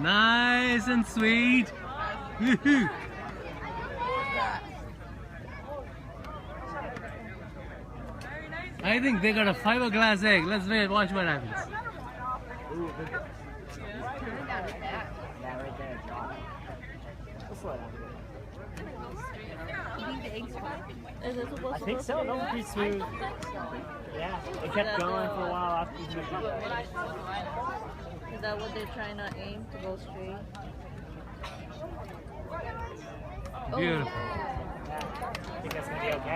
Nice and sweet. Woohoo. I think they got a fiberglass egg. Let's wait, watch what happens. I think so. No, pretty smooth. Yeah, it kept going for a while after you moved it. Is that what they're trying to aim to go straight? Beautiful. I think that's gonna be okay.